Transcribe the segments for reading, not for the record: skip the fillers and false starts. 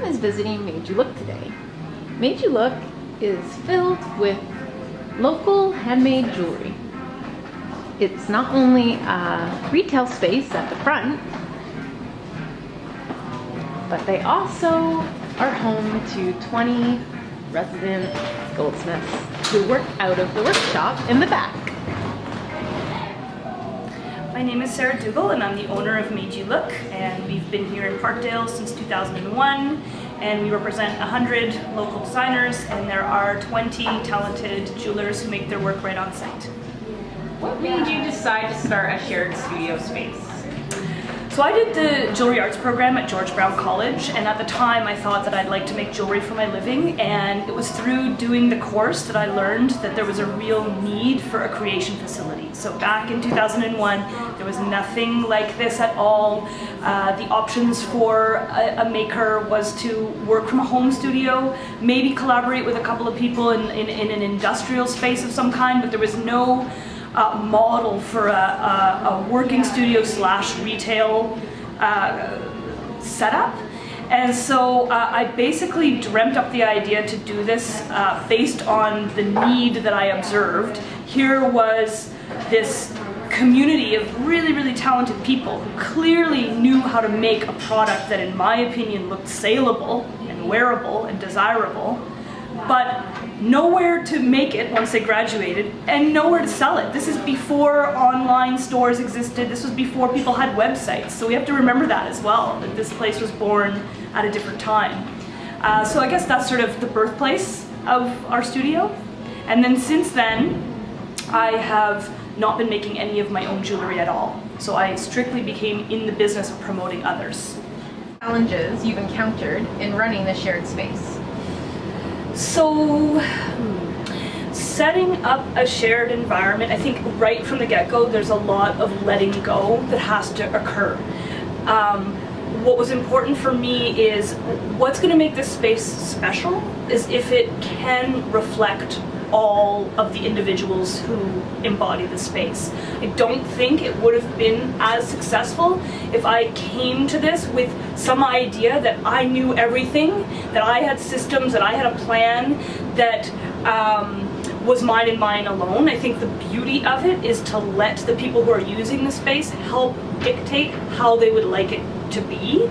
is visiting Made You Look today. Made You Look is filled with local handmade jewelry. It's not only a retail space at the front, but they also are home to 20 resident goldsmiths who work out of the workshop in the back. My name is Sarah Dougal and I'm the owner of Made You Look, and we've been here in Parkdale since 2001, and we represent 100 local designers, and there are 20 talented jewelers who make their work right on site. What made you decide to start a shared studio space? So I did the jewelry arts program at George Brown College, and at the time I thought that I'd like to make jewelry for my living, and it was through doing the course that I learned that there was a real need for a creation facility. So back in 2001, there was nothing like this at all. The options for a maker was to work from a home studio, maybe collaborate with a couple of people in an industrial space of some kind, but there was no model for a working studio / retail setup. And so I basically dreamt up the idea to do this based on the need that I observed. Here was this community of really, really talented people who clearly knew how to make a product that, in my opinion, looked saleable and wearable and desirable, but nowhere to make it once they graduated and nowhere to sell it. This is before online stores existed. This was before people had websites. So we have to remember that as well, that this place was born at a different time. So I guess that's sort of the birthplace of our studio. And then since then, I have not been making any of my own jewelry at all. So I strictly became in the business of promoting others. Challenges you've encountered in running the shared space? So, setting up a shared environment, I think right from the get-go, there's a lot of letting go that has to occur. What was important for me is what's going to make this space special is if it can reflect all of the individuals who embody the space. I don't think it would have been as successful if I came to this with some idea that I knew everything, that I had systems, that I had a plan that was mine and mine alone. I think the beauty of it is to let the people who are using the space help dictate how they would like it to be.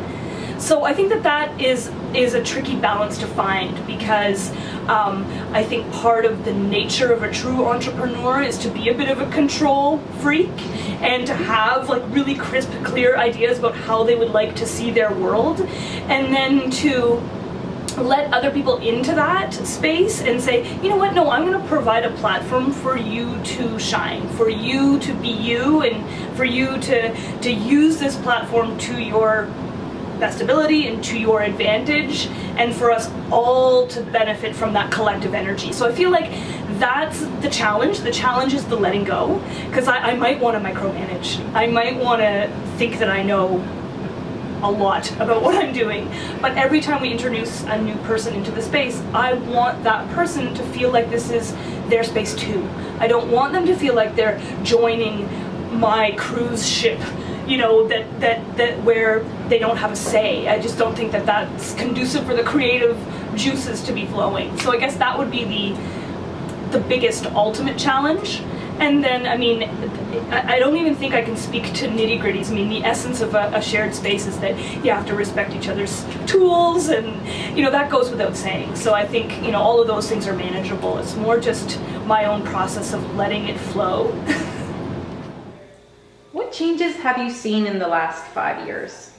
So I think that is a tricky balance to find, because I think part of the nature of a true entrepreneur is to be a bit of a control freak and to have like really crisp, clear ideas about how they would like to see their world, and then to let other people into that space and say, you know what, no, I'm going to provide a platform for you to shine, for you to be you, and for you to use this platform to your best ability and to your advantage, and for us all to benefit from that collective energy. So I feel like that's the challenge. The challenge is the letting go, because I might want to micromanage. I might want to think that I know a lot about what I'm doing, but every time we introduce a new person into the space, I want that person to feel like this is their space too. I don't want them to feel like they're joining my cruise ship, you know, that where they don't have a say. I just don't think that that's conducive for the creative juices to be flowing. So I guess that would be the biggest ultimate challenge. And then, I mean, I don't even think I can speak to nitty-gritties. I mean, the essence of a shared space is that you have to respect each other's tools, and, you know, that goes without saying. So I think, you know, all of those things are manageable. It's more just my own process of letting it flow. What changes have you seen in the last 5 years?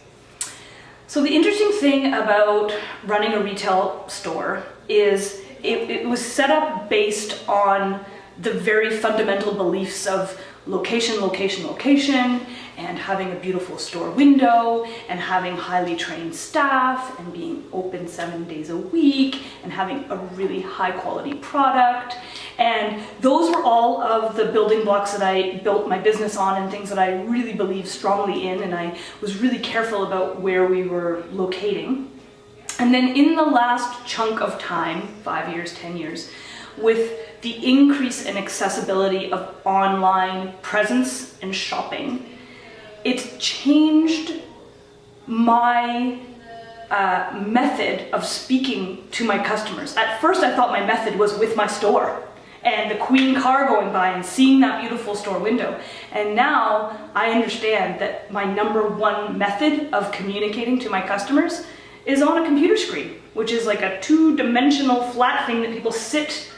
So the interesting thing about running a retail store is it was set up based on the very fundamental beliefs of location, location, location, and having a beautiful store window, and having highly trained staff, and being open 7 days a week, and having a really high quality product. And those were all of the building blocks that I built my business on, and things that I really believe strongly in, and I was really careful about where we were locating. And then in the last chunk of time, 5 years, 10 years, with the increase in accessibility of online presence and shopping, it changed my method of speaking to my customers. At first I thought my method was with my store and the Queen car going by and seeing that beautiful store window. And now I understand that my number one method of communicating to my customers is on a computer screen, which is like a two-dimensional flat thing that people sit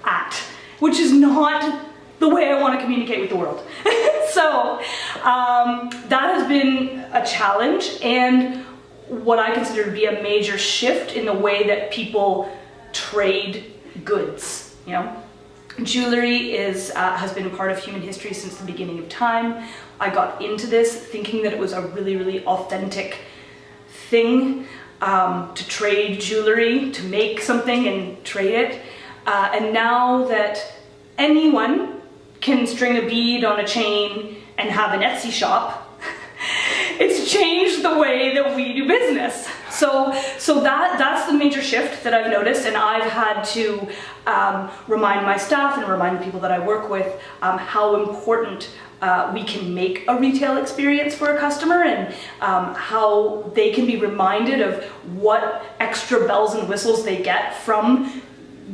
at, which is not the way I want to communicate with the world. So that has been a challenge and what I consider to be a major shift in the way that people trade goods. You know, jewelry has been a part of human history since the beginning of time. I got into this thinking that it was a really, really authentic thing to trade jewelry, to make something and trade it. And now that anyone can string a bead on a chain and have an Etsy shop, it's changed the way that we do business. So that's the major shift that I've noticed, and I've had to remind my staff and remind the people that I work with how important we can make a retail experience for a customer, and how they can be reminded of what extra bells and whistles they get from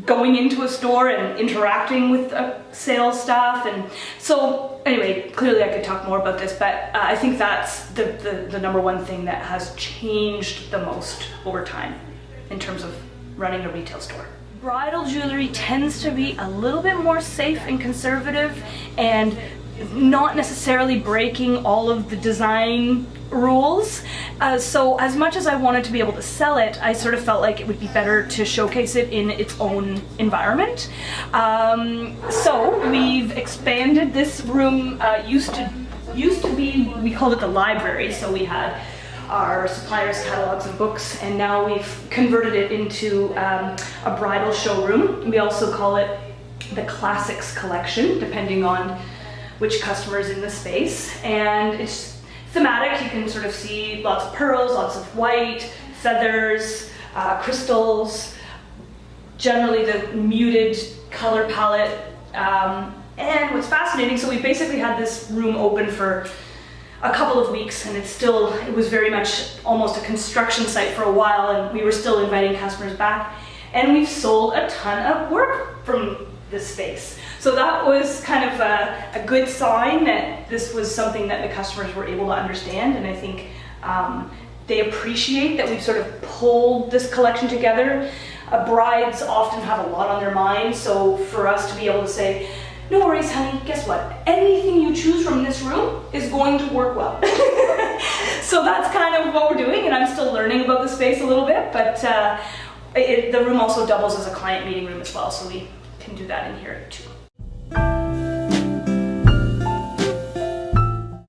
going into a store and interacting with a sales staff. And so anyway, clearly I could talk more about this, but I think that's the number one thing that has changed the most over time in terms of running a retail store. Bridal jewelry tends to be a little bit more safe and conservative and not necessarily breaking all of the design rules. So as much as I wanted to be able to sell it, I sort of felt like it would be better to showcase it in its own environment. So we've expanded this room. Used to be, we called it the library, so we had our suppliers' catalogs and books, and now we've converted it into a bridal showroom. We also call it the Classics Collection, depending on which customer's in the space, and it's thematic. You can sort of see lots of pearls, lots of white, feathers, crystals, generally the muted color palette. And what's fascinating, so we basically had this room open for a couple of weeks, and it was very much almost a construction site for a while, and we were still inviting customers back, and we've sold a ton of work from this space. So that was kind of a good sign that this was something that the customers were able to understand, and I think they appreciate that we've sort of pulled this collection together. Brides often have a lot on their mind, so for us to be able to say, no worries, honey, guess what? Anything you choose from this room is going to work well. So that's kind of what we're doing, and I'm still learning about the space a little bit, but the room also doubles as a client meeting room as well, so we can do that in here too.